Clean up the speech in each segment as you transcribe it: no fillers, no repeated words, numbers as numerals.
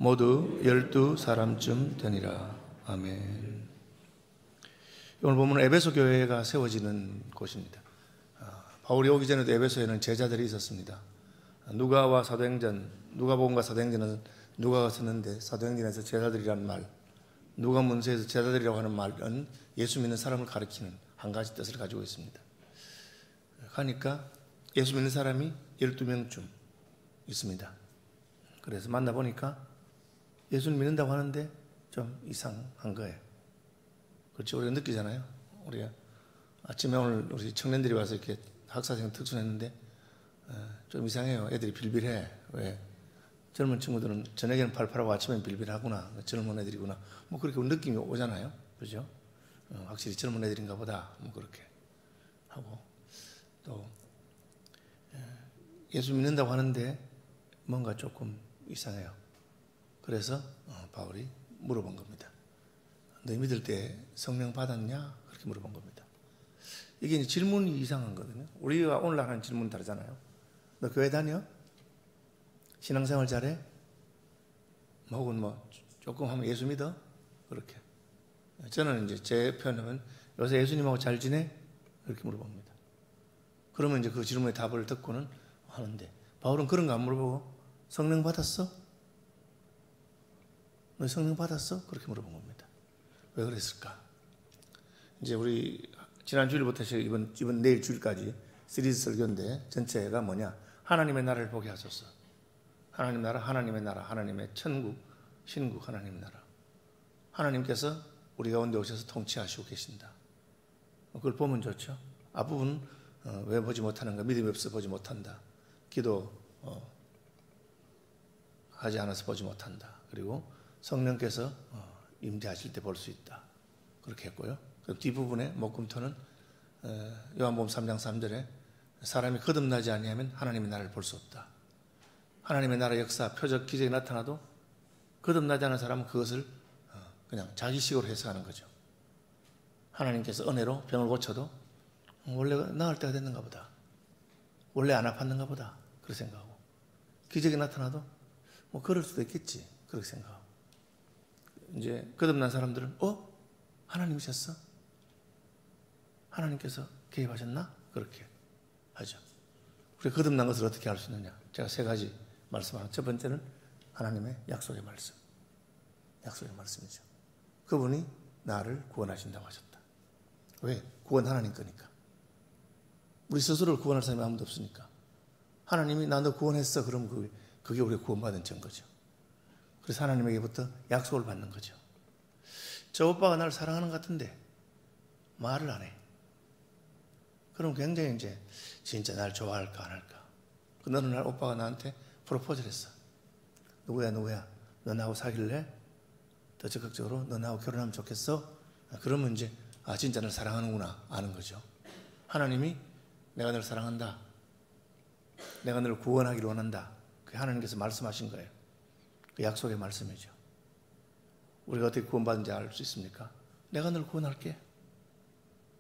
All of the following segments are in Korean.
모두 12사람쯤 되니라. 아멘. 오늘 보면 에베소 교회가 세워지는 곳입니다. 바울이 오기 전에도 에베소에는 제자들이 있었습니다. 누가와 사도행전, 누가복음과 사도행전은 누가가 썼는데 사도행전에서 제자들이라는 말, 누가문서에서 제자들이라고 하는 말은 예수 믿는 사람을 가리키는 한 가지 뜻을 가지고 있습니다. 하니까 예수 믿는 사람이 12명쯤 있습니다. 그래서 만나보니까 예수를 믿는다고 하는데 좀 이상한 거예요. 그렇죠? 우리가 느끼잖아요. 우리가 아침에 오늘 우리 청년들이 와서 이렇게 학사생 특순했는데 좀 이상해요. 애들이 빌빌해. 왜? 젊은 친구들은 저녁에는 팔팔하고 아침에는 빌빌하구나. 젊은 애들이구나. 뭐 그렇게 느낌이 오잖아요. 그죠? 확실히 젊은 애들인가 보다. 뭐 그렇게 하고 또 예수 믿는다고 하는데 뭔가 조금 이상해요. 그래서 바울이 물어본 겁니다. 너희 믿을 때 성령 받았냐? 그렇게 물어본 겁니다. 이게 이제 질문이 이상한 거거든요. 우리가 오늘 하는 질문은 다르잖아요. 너 교회 다녀? 신앙생활 잘해? 혹은 뭐 조금 하면 예수 믿어? 그렇게. 저는 이제 제 표현하면 요새 예수님하고 잘 지내? 이렇게 물어봅니다. 그러면 이제 그 질문의 답을 듣고는 하는데 바울은 그런 거 안 물어보고 성령 받았어? 너 성령 받았어? 그렇게 물어본 겁니다. 왜 그랬을까? 이제 우리 지난 주일부터 이번 내일 주일까지 시리즈 설교인데 전체가 뭐냐? 하나님의 나라를 보게 하소서. 하나님 나라, 하나님의 나라, 하나님의 천국, 신국, 하나님의 나라. 하나님께서 우리 가운데 오셔서 통치하시고 계신다. 그걸 보면 좋죠. 앞부분 왜 보지 못하는가? 믿음이 없어 보지 못한다. 기도 하지 않아서 보지 못한다. 그리고 성령께서 임재하실 때 볼 수 있다. 그렇게 했고요. 그 뒷부분에 목금토는 요한복음 3장 3절에 사람이 거듭나지 아니하면 하나님의 나라를 볼 수 없다. 하나님의 나라 역사, 표적, 기적이 나타나도 거듭나지 않은 사람은 그것을 그냥 자기식으로 해석하는 거죠. 하나님께서 은혜로 병을 고쳐도 원래 나을 때가 됐는가 보다. 원래 안 아팠는가 보다. 그렇게 생각하고. 기적이 나타나도 뭐 그럴 수도 있겠지. 그렇게 생각하고. 이제 거듭난 사람들은 하나님이셨어? 하나님께서 개입하셨나? 그렇게 하죠. 우리가 거듭난 것을 어떻게 알 수 있느냐? 제가 세 가지 말씀하는 첫 번째는 하나님의 약속의 말씀. 약속의 말씀이죠. 그분이 나를 구원하신다고 하셨다. 왜? 구원 하나님 거니까. 우리 스스로를 구원할 사람이 아무도 없으니까. 하나님이 나 너 구원했어. 그럼 그게 우리가 구원받은 증거죠. 그래서 하나님에게부터 약속을 받는 거죠. 저 오빠가 나를 사랑하는 것 같은데 말을 안 해. 그럼 굉장히 이제 진짜 날 좋아할까 안 할까. 너는 날 오빠가 나한테 프로포즈를 했어. 누구야? 너 나하고 사귈래? 더 적극적으로 너 나하고 결혼하면 좋겠어? 그러면 이제 진짜 널 사랑하는구나 아는 거죠. 하나님이 내가 널 사랑한다. 내가 너를 구원하기를 원한다. 그게 하나님께서 말씀하신 거예요. 그 약속의 말씀이죠. 우리가 어떻게 구원받은지 알 수 있습니까? 내가 널 구원할게.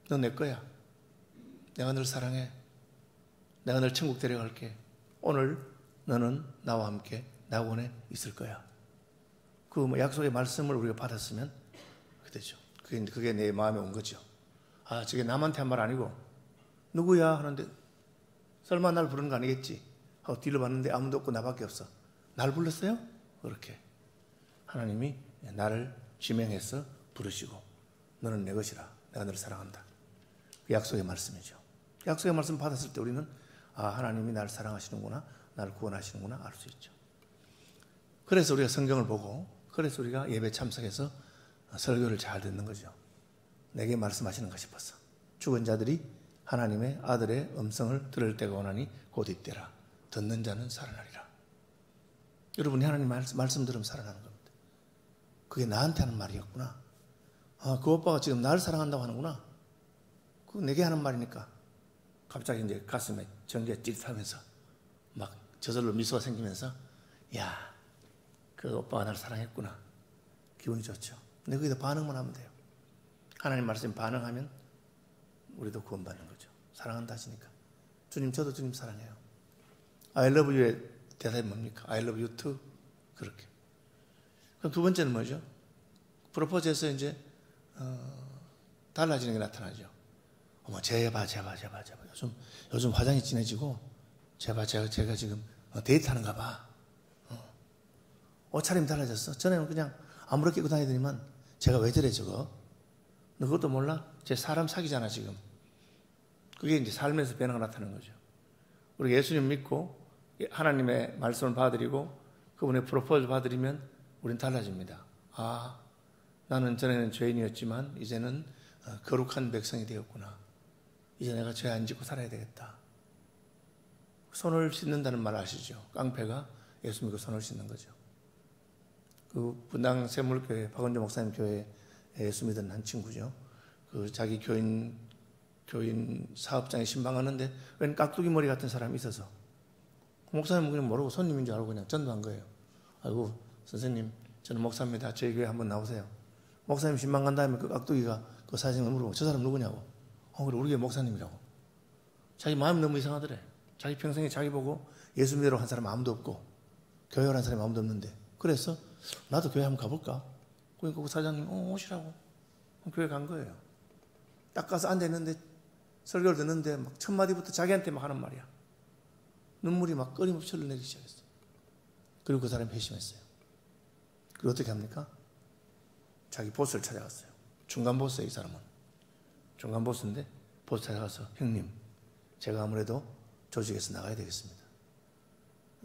넌 내 거야. 내가 널 사랑해. 내가 널 천국 데려갈게. 오늘 너는 나와 함께 낙원에 있을 거야. 그 약속의 말씀을 우리가 받았으면 그렇게 되죠. 그게 내 마음에 온 거죠. 저게 남한테 한 말 아니고 누구야? 하는데 설마 날 부르는 거 아니겠지? 하고 뒤를 봤는데 아무도 없고 나밖에 없어. 날 불렀어요? 그렇게 하나님이 나를 지명해서 부르시고 너는 내 것이라. 내가 너를 사랑한다. 그 약속의 말씀이죠. 약속의 말씀 받았을 때 우리는 하나님이 나를 사랑하시는구나, 나를 구원하시는구나 알 수 있죠. 그래서 우리가 성경을 보고, 그래서 우리가 예배 참석해서 설교를 잘 듣는 거죠. 내게 말씀하시는가 싶어서. 죽은 자들이 하나님의 아들의 음성을 들을 때가 오나니 곧 이때라. 듣는 자는 살아나리라. 여러분이 하나님 말씀 들으면 살아나는 겁니다. 그게 나한테 하는 말이었구나. 그 오빠가 지금 나를 사랑한다고 하는구나. 그거 내게 하는 말이니까. 갑자기 이제 가슴에 전기가 찌릿하면서 막 저절로 미소가 생기면서 그 오빠가 나를 사랑했구나. 기분이 좋죠. 근데 거기다 반응만 하면 돼요. 하나님 말씀에 반응하면 우리도 구원받는 거죠. 사랑한다 하시니까. 주님, 저도 주님 사랑해요. I love you의 대답이 뭡니까? I love you too. 그렇게. 그럼 두 번째는 뭐죠? 프로포즈해서 이제 달라지는 게 나타나죠. 어머, 제발. 요즘 화장이 진해지고, 제가 지금 데이트하는가 봐. 옷차림이 달라졌어. 전에는 그냥 아무렇게 입고 다니더니만, 제가 왜 저래, 저거? 너 그것도 몰라? 제 사람 사귀잖아, 지금. 그게 이제 삶에서 변화가 나타나는 거죠. 우리 예수님 믿고, 하나님의 말씀을 받아들이고, 그분의 프로포즈를 받아들이면, 우린 달라집니다. 아, 나는 전에는 죄인이었지만, 이제는 거룩한 백성이 되었구나. 이제 내가 죄 안 짓고 살아야 되겠다. 손을 씻는다는 말 아시죠? 깡패가 예수 믿고 손을 씻는 거죠. 그 분당 샘물교회 박원조 목사님 교회에 예수 믿은 한 친구죠. 그 자기 교인 사업장에 신방하는데 웬 깍두기 머리 같은 사람이 있어서 목사님은 그냥 모르고 손님인 줄 알고 그냥 전도한 거예요. 아이고 선생님 저는 목사입니다. 저희 교회 한번 나오세요. 목사님 신방 간 다음에 그 깍두기가 그 사장님을 물어보고 저 사람 누구냐고. 그래 우리 교회 목사님이라고. 자기 마음이 너무 이상하더래. 자기 평생에 자기 보고 예수 믿으러 한 사람 아무도 없고 교회 오라는 사람이 아무도 없는데 그래서 나도 교회 한번 가볼까? 그러니까 그 사장님 오시라고 교회 간 거예요. 딱 가서 앉아있는데 설교를 듣는데 막 첫 마디부터 자기한테 막 하는 말이야. 눈물이 막 끊임없이 흘러내리기 시작했어요. 그리고 그 사람이 회심했어요. 그리고 어떻게 합니까? 자기 보스를 찾아갔어요. 중간 보스예요, 이 사람은. 중간 보스인데 보스 찾아가서 형님 제가 아무래도 조직에서 나가야 되겠습니다.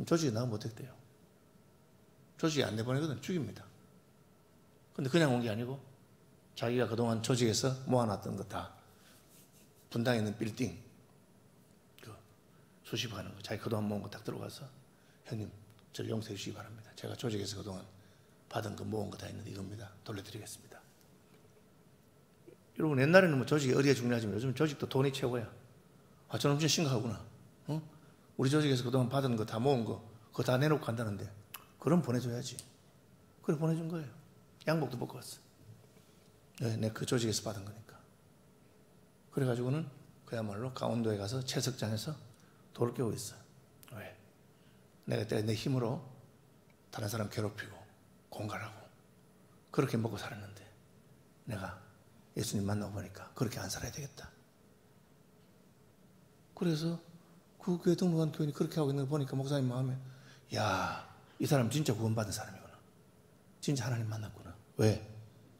조직에 나가면 어떻게 돼요? 조직에 안 내보내거든 죽입니다. 근데 그냥 온 게 아니고 자기가 그동안 조직에서 모아놨던 거 다 분당에 있는 빌딩 수집하는 거 자기 그동안 모은 거 딱 들어가서 형님 저를 용서해 주시기 바랍니다. 제가 조직에서 그동안 받은 거 모은 거 다 있는데 이겁니다. 돌려드리겠습니다. 여러분 옛날에는 뭐 조직이 어디에 중요하지만 요즘 조직도 돈이 최고야. 아 저는 진짜 심각하구나. 우리 조직에서 그동안 받은 거 다 모은 거 그거 다 내놓고 간다는데 그럼 보내줘야지. 그래 보내준 거예요. 양복도 벗고 왔어. 내가 그 조직에서 받은 거니까. 그래가지고는 그야말로 강원도에 가서 채석장에서 돌을 깨고 있어요. 왜? 내가 내 힘으로 다른 사람 괴롭히고 공갈하고 그렇게 먹고 살았는데 내가 예수님 만나고 보니까 그렇게 안 살아야 되겠다. 그래서 그 교회 등록한 교인이 그렇게 하고 있는 걸 보니까 목사님 마음에 야, 이 사람 진짜 구원받은 사람이구나. 진짜 하나님 만났구나. 왜?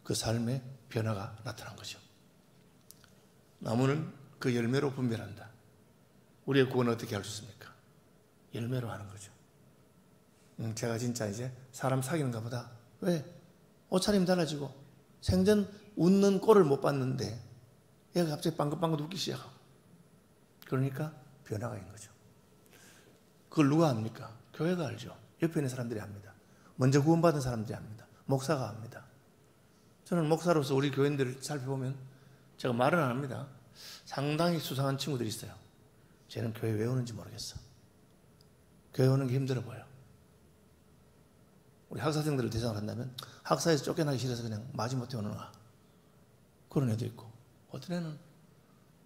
그 삶의 변화가 나타난 거죠. 나무는 그 열매로 분별한다. 우리의 구원을 어떻게 할 수 있습니까? 열매로 하는 거죠. 제가 진짜 이제 사람 사귀는가 보다. 왜? 옷차림이 달라지고 생전 웃는 꼴을 못 봤는데 얘가 갑자기 빵긋빵긋 웃기 시작하고 그러니까 변화가 있는 거죠. 그걸 누가 합니까? 교회가 알죠. 옆에 있는 사람들이 합니다. 먼저 구원받은 사람들이 합니다. 목사가 합니다. 저는 목사로서 우리 교인들을 살펴보면 제가 말은 안 합니다. 상당히 수상한 친구들이 있어요. 쟤는 교회 왜 오는지 모르겠어. 교회 오는 게 힘들어 보여. 우리 학사생들을 대상으로 한다면 학사에서 쫓겨나기 싫어서 그냥 마지못해 오는 와. 그런 애도 있고 어떤 애는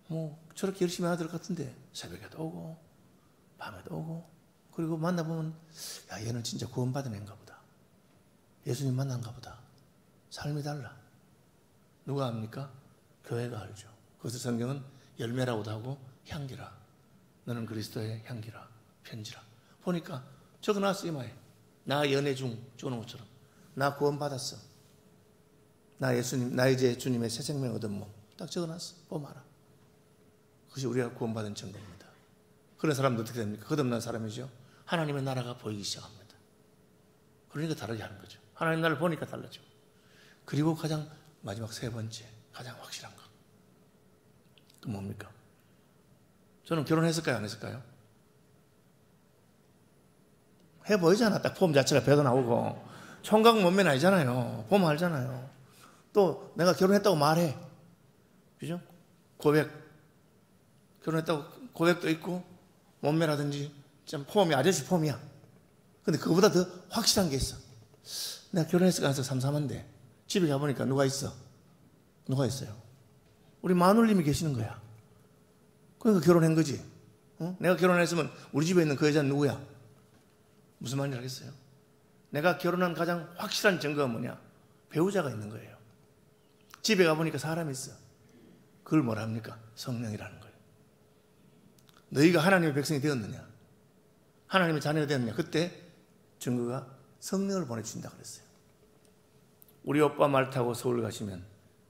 뭐 저렇게 열심히 하는 것 같은데 새벽에도 오고 밤에도 오고 그리고 만나보면 야 얘는 진짜 구원받은 애인가 보다. 예수님 만난가 보다. 삶이 달라. 누가 합니까? 교회가 알죠. 그것을 성경은 열매라고도 하고 향기라. 너는 그리스도의 향기라. 편지라. 보니까 적어놨어 이마에. 나 연애 중 적어놓은 것처럼. 나 구원받았어. 나 예수님, 나 이제 주님의 새 생명 얻은 몸. 딱 적어놨어. 보면 알아. 그것이 우리가 구원받은 증거입니다. 그런 사람도 어떻게 됩니까? 거듭난 사람이죠. 하나님의 나라가 보이기 시작합니다. 그러니까 다르게 하는 거죠. 하나님 나라를 보니까 달라져. 그리고 가장 마지막 세 번째, 가장 확실한 거. 그 뭡니까? 저는 결혼했을까요? 안 했을까요? 해 보이잖아. 딱 폼 자체가 배도 나오고. 총각 몸매는 아니잖아요. 보면 알잖아요. 또 내가 결혼했다고 말해. 그죠? 고백. 결혼했다고 고백도 있고 몸매라든지 좀 폼이 아저씨 폼이야. 근데 그거보다 더 확실한 게 있어. 내가 결혼했을까 해서 삼삼한데 집에 가보니까 누가 있어? 누가 있어요? 우리 마눌님이 계시는 거야. 그러니까 결혼한 거지. 내가 결혼했으면 우리 집에 있는 그 여자는 누구야? 무슨 말인지 알겠어요? 내가 결혼한 가장 확실한 증거가 뭐냐? 배우자가 있는 거예요. 집에 가보니까 사람이 있어. 그걸 뭐라 합니까? 성령이라는 거예요. 너희가 하나님의 백성이 되었느냐? 하나님의 자녀가 되었느냐? 그때 증거가 성령을 보내주신다 그랬어요. 우리 오빠 말 타고 서울 가시면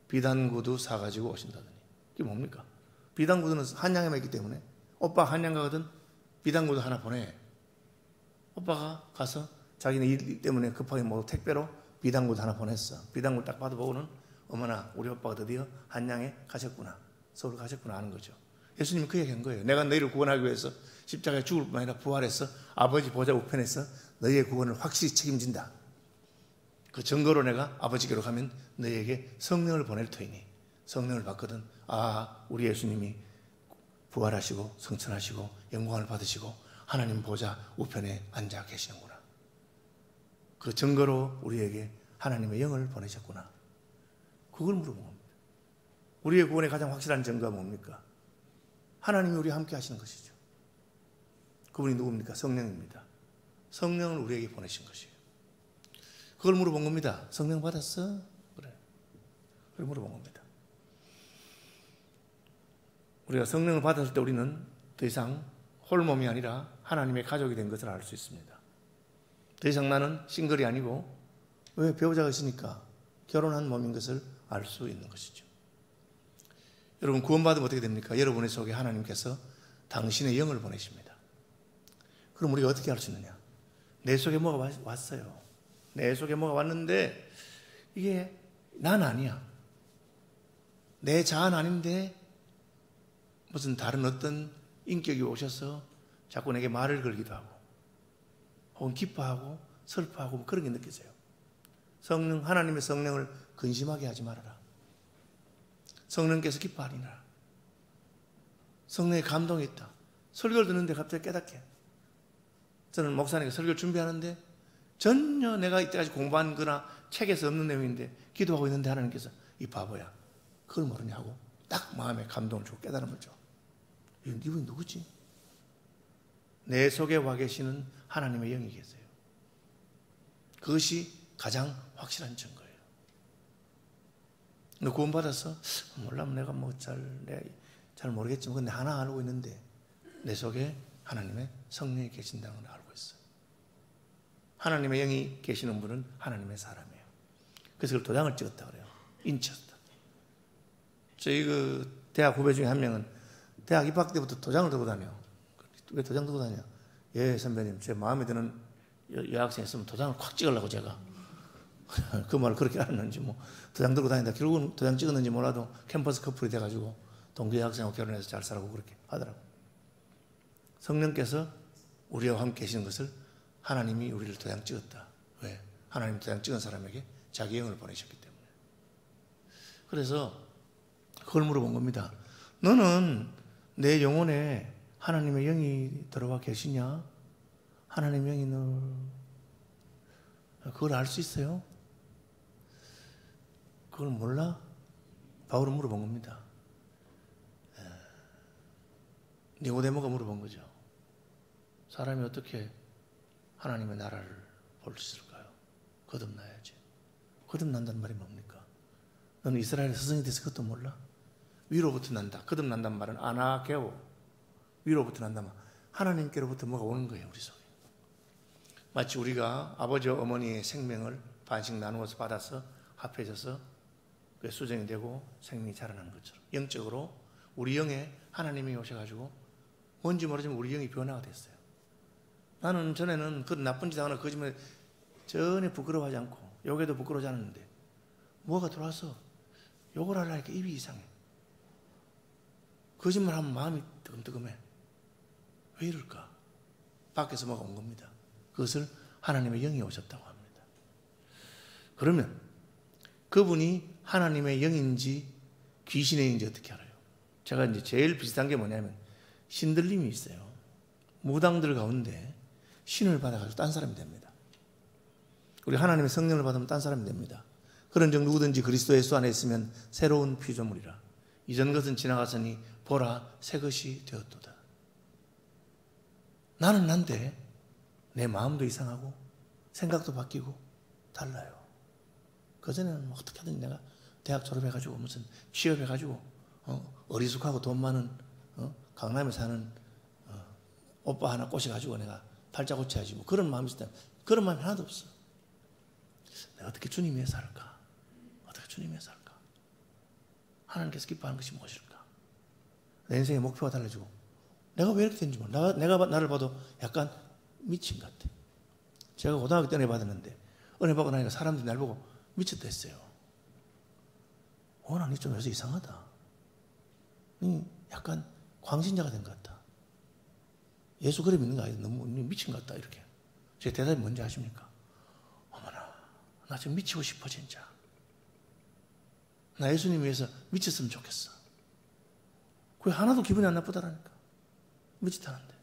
비단구두 사가지고 오신다더니. 그게 뭡니까? 비단구두는 한양에만 있기 때문에 오빠 한양 가거든 비단구두 하나 보내. 오빠가 가서 자기네 일 때문에 급하게 뭐 택배로 비단구두 하나 보냈어. 비단구두 딱 받아보고는 어머나 우리 오빠가 드디어 한양에 가셨구나. 서울 가셨구나 하는 거죠. 예수님이 그 얘기한 거예요. 내가 너희를 구원하기 위해서 십자가에 죽을 뿐만 아니라 부활해서 아버지 보좌 우편에서 너희의 구원을 확실히 책임진다. 그 증거로 내가 아버지께로 가면 너희에게 성령을 보낼 터이니 성령을 받거든 아 우리 예수님이 부활하시고 성천하시고 영광을 받으시고 하나님 보좌 우편에 앉아 계시는구나. 그 증거로 우리에게 하나님의 영을 보내셨구나. 그걸 물어본 겁니다. 우리의 구원의 가장 확실한 증거가 뭡니까? 하나님이 우리와 함께 하시는 것이죠. 그분이 누굽니까? 성령입니다. 성령을 우리에게 보내신 것이에요. 그걸 물어본 겁니다. 성령 받았어? 그래. 그걸 물어본 겁니다. 우리가 성령을 받았을 때 우리는 더 이상 홀몸이 아니라 하나님의 가족이 된 것을 알 수 있습니다. 더 이상 나는 싱글이 아니고 왜 배우자가 있으니까 결혼한 몸인 것을 알 수 있는 것이죠. 여러분 구원받으면 어떻게 됩니까? 여러분의 속에 하나님께서 당신의 영을 보내십니다. 그럼 우리가 어떻게 할 수 있느냐? 내 속에 뭐가 왔어요. 내 속에 뭐가 왔는데 이게 난 아니야. 내 자아는 아닌데 무슨 다른 어떤 인격이 오셔서 자꾸 내게 말을 걸기도 하고 혹은 기뻐하고 슬퍼하고 뭐 그런 게 느껴져요. 성령, 하나님의 성령을 근심하게 하지 말아라. 성령께서 기뻐하리라. 성령의 감동이 있다. 설교를 듣는데 갑자기 깨닫게. 저는 목사님께 설교를 준비하는데 전혀 내가 이때까지 공부한 거나 책에서 없는 내용인데 기도하고 있는데 하나님께서 이 바보야. 그걸 모르냐고 딱 마음에 감동을 주고 깨달음을 줘. 이분이 누구지? 내 속에 와 계시는 하나님의 영이 계세요. 그것이 가장 확실한 증거예요. 너 구원받았어? 몰라 내가 뭐 잘 모르겠지만 근데 하나 알고 있는데 내 속에 하나님의 성령이 계신다는 걸 알고 있어요. 하나님의 영이 계시는 분은 하나님의 사람이에요. 그래서 그걸 도장을 찍었다 그래요. 인쳤다. 저희 그 대학 후배 중에 한 명은 대학 입학 때부터 도장을 들고 다녀. 왜 도장 들고 다녀? 예 선배님 제 마음에 드는 여학생 있으면 도장을 콱 찍으려고 제가 그 말을 그렇게 알았는지 뭐 도장 들고 다닌다. 결국은 도장 찍었는지 몰라도 캠퍼스 커플이 돼가지고 동기 여학생하고 결혼해서 잘 살아고 그렇게 하더라고. 성령께서 우리와 함께 계시는 것을 하나님이 우리를 도장 찍었다. 왜? 하나님 도장 찍은 사람에게 자기 영을 보내셨기 때문에. 그래서 그걸 물어본 겁니다. 너는 내 영혼에 하나님의 영이 들어와 계시냐? 하나님의 영이 너 그걸 알 수 있어요? 그걸 몰라? 바울은 물어본 겁니다. 니고데모가 물어본 거죠. 사람이 어떻게 하나님의 나라를 볼 수 있을까요? 거듭나야지. 거듭난다는 말이 뭡니까? 너는 이스라엘 스승이 돼서 그것도 몰라? 위로부터 난다. 거듭난다는 말은 아나게오. 위로부터 난다면 하나님께로부터 뭐가 오는 거예요. 우리 속에. 마치 우리가 아버지와 어머니의 생명을 반씩 나누어서 받아서 합해져서 수정이 되고 생명이 자라나는 것처럼 영적으로 우리 영에 하나님이 오셔가지고 뭔지 모르지만 우리 영이 변화가 됐어요. 나는 전에는 그 나쁜 짓 하거나 거짓말 전혀 부끄러워하지 않고 욕에도 부끄러워하지 않았는데 뭐가 들어와서 욕을 하려니까 입이 이상해. 거짓말하면 마음이 뜨끔뜨끔해. 왜 이럴까? 밖에서 뭐가 온 겁니다. 그것을 하나님의 영이 오셨다고 합니다. 그러면 그분이 하나님의 영인지 귀신의 영인지 어떻게 알아요? 제가 이제 제일 비슷한 게 뭐냐면 신들림이 있어요. 무당들 가운데 신을 받아가지고 딴 사람이 됩니다. 우리 하나님의 성령을 받으면 딴 사람이 됩니다. 그런 적 누구든지 그리스도 예수 안에 있으면 새로운 피조물이라. 이전 것은 지나갔으니 보라 새 것이 되었도다. 나는 난데 내 마음도 이상하고 생각도 바뀌고 달라요. 그전에는 뭐 어떻게든 내가 대학 졸업해가지고 무슨 취업해가지고 어리숙하고 돈 많은 강남에 사는 오빠 하나 꼬셔가지고 내가 팔자 고쳐야지 뭐 그런 마음이 있을 때 그런 마음이 하나도 없어. 내가 어떻게 주님 위해 살까? 어떻게 주님 위해 살까? 하나님께서 기뻐하는 것이 무엇일까? 내 인생의 목표가 달라지고 내가 왜 이렇게 된지 몰라. 내가 나를 봐도 약간 미친 것 같아. 제가 고등학교 때 은혜 받았는데 은혜 받고 나니까 사람들이 날 보고 미쳤다 했어요. 난 좀 요새 이상하다. 약간 광신자가 된 것 같다. 예수 그래 믿는 거 아니다. 너무 미친 것 같다. 이렇게. 제 대답이 뭔지 아십니까? 어머나, 나 지금 미치고 싶어 진짜. 나 예수님 위해서 미쳤으면 좋겠어. 그게 하나도 기분이 안 나쁘다라니까. 미치다는데.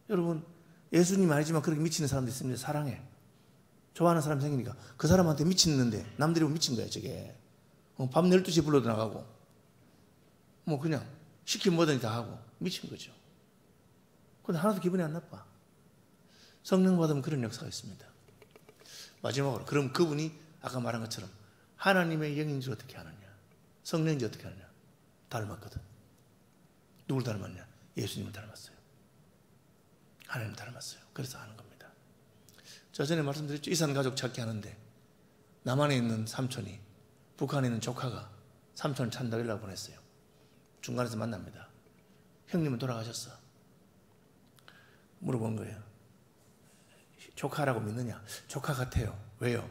여러분, 예수님 아니지만 그렇게 미치는 사람도 있습니다. 사랑해. 좋아하는 사람 생기니까 그 사람한테 미치는데 남들이 보면 미친 거야 저게. 밤 12시에 불러도 나가고 뭐 그냥 시키면 뭐든지 다 하고 미친 거죠. 근데 하나도 기분이 안 나빠. 성령 받으면 그런 역사가 있습니다. 마지막으로 그럼 그분이 아까 말한 것처럼 하나님의 영인지 어떻게 하느냐, 성령인지 어떻게 하느냐. 닮았거든. 누굴 닮았냐? 예수님을 닮았어요. 하나님을 닮았어요. 그래서 하는 겁니다. 저 전에 말씀드렸죠. 이산가족 찾기 하는데 남한에 있는 삼촌이 북한에 있는 조카가 삼촌을 찾는다고 연락을 보냈어요. 중간에서 만납니다. 형님은 돌아가셨어. 물어본 거예요. 조카라고 믿느냐? 조카 같아요. 왜요?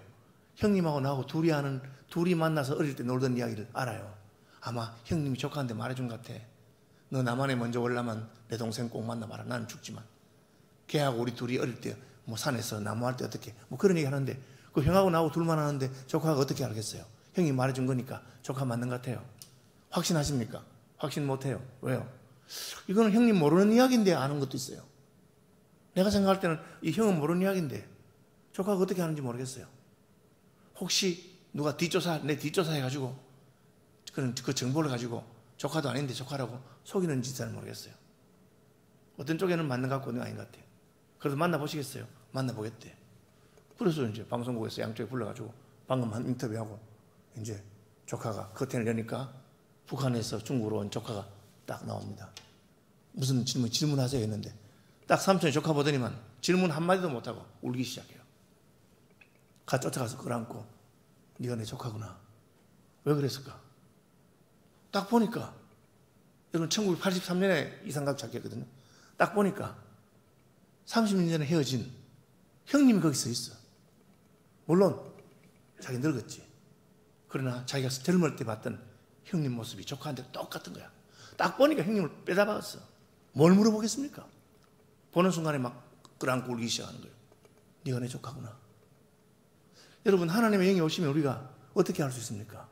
형님하고 나하고 둘이 만나서 어릴 때 놀던 이야기를 알아요. 아마 형님이 조카한테 말해준 것 같아. 너 남한에 먼저 올라면 내 동생 꼭 만나봐라. 나는 죽지만. 걔하고 우리 둘이 어릴 때 뭐 산에서 나무할 때 어떻게 뭐 그런 얘기 하는데 그 형하고 나하고 둘만 하는데 조카가 어떻게 알겠어요? 형이 말해준 거니까 조카 맞는 것 같아요. 확신하십니까? 확신 못해요. 왜요? 이거는 형님 모르는 이야기인데 아는 것도 있어요. 내가 생각할 때는 이 형은 모르는 이야기인데 조카가 어떻게 하는지 모르겠어요. 혹시 누가 내 뒷조사 해가지고 그 정보를 가지고 조카도 아닌데 조카라고 속이는지 잘 모르겠어요. 어떤 쪽에는 맞는 것 같고 아닌 것 같아요. 그래도 만나보시겠어요? 만나보겠대. 그래서 이제 방송국에서 양쪽에 불러가지고 방금 한 인터뷰하고 이제 조카가 커튼을 여니까 북한에서 중국으로 온 조카가 딱 나옵니다. 무슨 질문하세요 했는데 딱 삼촌이 조카 보더니만 질문 한마디도 못하고 울기 시작해요. 쫓아가서 끌어안고 네가 내 조카구나. 왜 그랬을까? 딱 보니까 여러분 1983년에 이산가족 찾기 했거든요. 딱 보니까 30년 전에 헤어진 형님이 거기 서 있어. 물론 자기 늙었지. 그러나 자기가 젊을 때 봤던 형님 모습이 조카한테 똑같은 거야. 딱 보니까 형님을 빼다박았어. 뭘 물어보겠습니까? 보는 순간에 막 끌어안고 울기 시작하는 거예요. 네가 내 조카구나. 여러분 하나님의 영이 오시면 우리가 어떻게 할 수 있습니까?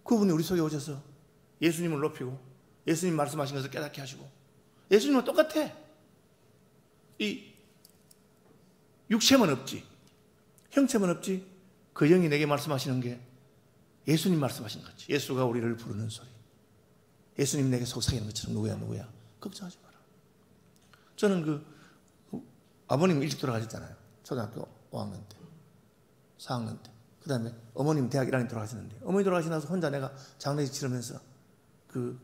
그분이 우리 속에 오셔서 예수님을 높이고 예수님 말씀하신 것을 깨닫게 하시고 예수님은 똑같아. 이 육체만 없지 형체만 없지 그 영이 내게 말씀하시는 게 예수님 말씀하신 거지. 예수가 우리를 부르는 소리. 예수님 내게 속삭이는 것처럼 누구야 걱정하지 마라. 저는 그 아버님 일찍 돌아가셨잖아요. 초등학교 5학년 때 4학년 때 그 다음에 어머님 대학 1학년 돌아가셨는데 어머니 돌아가시고 나서 혼자 내가 장례식 치르면서 그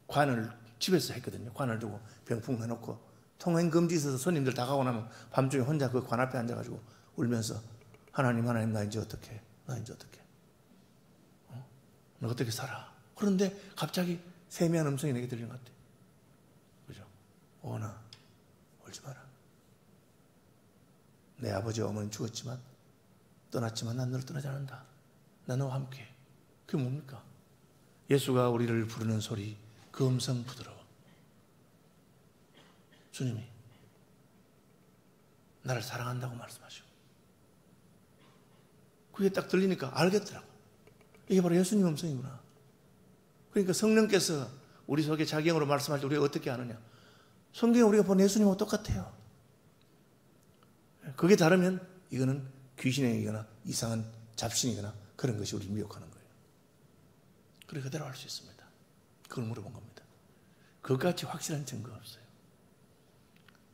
관을 집에서 했거든요. 관을 두고 병풍 해놓고 통행금지 있어서 손님들 다 가고 나면 밤중에 혼자 그 관 앞에 앉아가지고 울면서 하나님 나 이제 어떻게 나 어떻게 살아. 그런데 갑자기 세미한 음성이 내게 들리는 것 같아. 그죠? 오나 울지 마라. 내 아버지와 어머니는 죽었지만 떠났지만 난 너를 떠나지 않는다. 나 너와 함께. 그게 뭡니까? 예수가 우리를 부르는 소리, 그 음성 부드러워. 주님이 나를 사랑한다고 말씀하시고 그게 딱 들리니까 알겠더라고. 이게 바로 예수님 음성이구나. 그러니까 성령께서 우리 속에 자기 영으로 말씀할 때 우리가 어떻게 하느냐. 성경에 우리가 본 예수님하고 똑같아요. 그게 다르면 이거는 귀신의 얘기거나 이상한 잡신이거나 그런 것이 우리를 미혹하는 거예요. 그래 그대로 할 수 있습니다. 그걸 물어본 겁니다. 그것같이 확실한 증거가 없어요.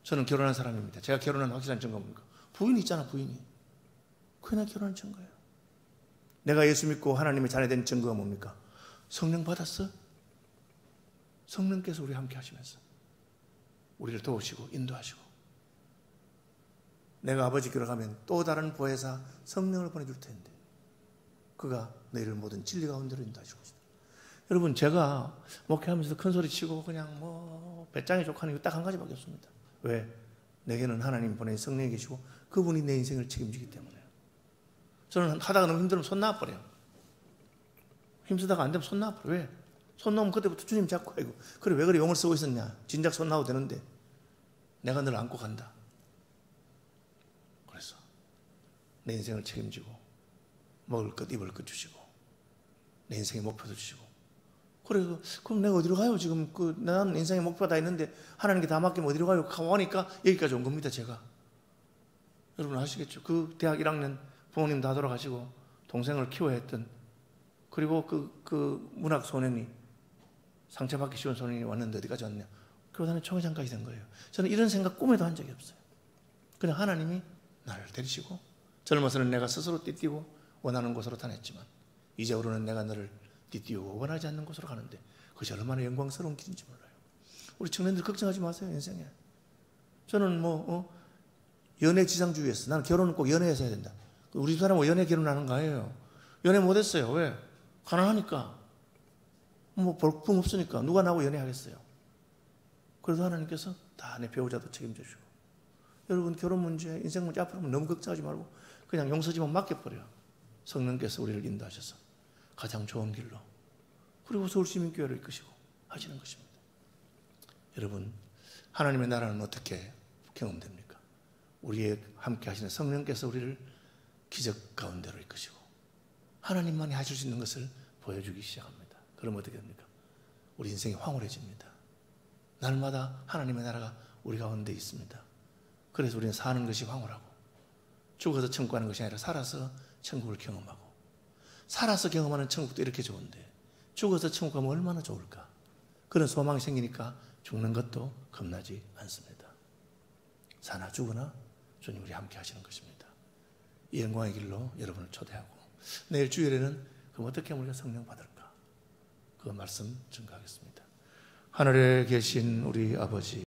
저는 결혼한 사람입니다. 제가 결혼한 확실한 증거가 뭡니까? 부인이 있잖아, 부인이. 그게 나 결혼한 증거예요. 내가 예수 믿고 하나님의 자녀 된 증거가 뭡니까? 성령 받았어? 성령께서 우리 함께 하시면서 우리를 도우시고 인도하시고, 내가 아버지께로 가면 또 다른 보혜사 성령을 보내줄 텐데 그가 너희를 모든 진리 가운데로 인도하실 것이다. 여러분, 제가 목회하면서 큰 소리 치고 그냥 뭐 배짱이 좋고 하는 이유 딱 한 가지밖에 없습니다. 왜? 내게는 하나님 보내신 성령이 계시고 그분이 내 인생을 책임지기 때문에. 저는 하다가 너무 힘들면 손 놔버려요. 힘쓰다가 안 되면 손 놔버려. 왜? 손 놓으면 그때부터 주님 잡고, 아이고 그래 왜 그래 용을 쓰고 있었냐, 진작 손 놔도 되는데 내가 널 안고 간다. 그래서 내 인생을 책임지고 먹을 것 입을 것 주시고 내 인생의 목표도 주시고. 그래, 그럼 내가 어디로 가요? 지금 나는 인생의 목표가 다 있는데 하나님께 다 맡기면 어디로 가요? 가보니까 여기까지 온 겁니다. 제가. 여러분 아시겠죠? 그 대학 1학년 부모님 다 돌아가시고 동생을 키워야 했던, 그리고 그 문학 소년이, 상처받기 쉬운 소년이 왔는데 어디까지 왔냐? 교단의 총회장까지 된 거예요. 저는 이런 생각 꿈에도 한 적이 없어요. 그냥 하나님이 나를 데리시고, 젊어서는 내가 스스로 띠뛰고 원하는 곳으로 다녔지만 이제로는 내가 너를 띠뛰고 원하지 않는 곳으로 가는데 그것이 얼마나 영광스러운 길인지 몰라요. 우리 청년들 걱정하지 마세요. 인생에 저는 연애 지상주의였어. 나는 결혼은 꼭 연애해서 해야 된다. 우리 집 사람은 연애 결혼하는 거예요. 연애 못했어요. 왜? 가난하니까. 뭐 볼품 없으니까 누가 나하고 연애하겠어요. 그래도 하나님께서 다 내 배우자도 책임져 주시고. 여러분, 결혼 문제, 인생 문제 앞으로 너무 걱정하지 말고 그냥 용서지만 맡겨버려요. 성령께서 우리를 인도하셔서 가장 좋은 길로, 그리고 서울시민교회를 이끄시고 하시는 것입니다. 여러분, 하나님의 나라는 어떻게 경험됩니까? 우리의 함께 하시는 성령께서 우리를 기적 가운데로 이끄시고 하나님만이 하실 수 있는 것을 보여주기 시작합니다. 그럼 어떻게 됩니까? 우리 인생이 황홀해집니다. 날마다 하나님의 나라가 우리 가운데 있습니다. 그래서 우리는 사는 것이 황홀하고, 죽어서 천국 가는 것이 아니라 살아서 천국을 경험하고, 살아서 경험하는 천국도 이렇게 좋은데 죽어서 천국 가면 얼마나 좋을까. 그런 소망이 생기니까 죽는 것도 겁나지 않습니다. 사나 죽으나 주님 우리 함께 하시는 것입니다. 이 영광의 길로 여러분을 초대하고, 내일 주일에는 그럼 어떻게 하면 우리가 성령 받을까? 그 말씀 증거하겠습니다. 하늘에 계신 우리 아버지,